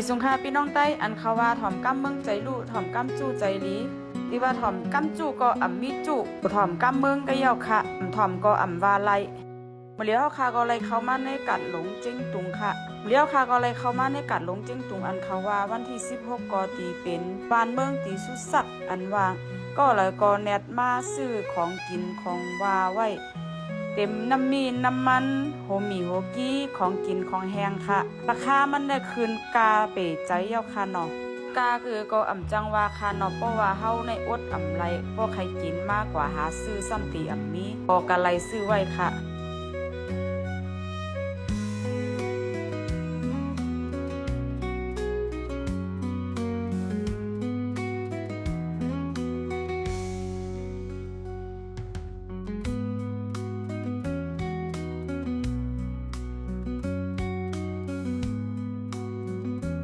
สงค่าพี่น้องใต้อันเขาว่าถ่อมกำเมืองใจลู่ถ่อมกำจู้ใจลีที่ว่าถ่อมกำจู้ก็มีจุถ่อมกำเมืองก็เย้าค่ะถ่อมก็ว่าไลมื้อเลี้ยวค่ะก็เลยเข้ามาในกัดหลงเจิ้งตุงค่ะมื้อเลี้ยวค่ะก็เลยเข้ามาในกัดหลงเจิ้งตุงอันเขาว่าวันที่16ก็ตีเป็นบ้านเมืองตีสุดสักอันว่าก็เลยก็แนดมาซื้อของกินของว่าไว้เต็มน้ำมีน้ำมันโหมีโหกี้ของกินของแห้งค่ะราคามันได้คืนกาเป๋ใจเย้าค่ะเนาะกาคือก็จังว่าค่ะเนาะเพราะว่าเฮาในอดไรบ่ใครกินมากกว่าหาซื้อซ้ำตีมีก็กะไลซื้อไว้ค่ะ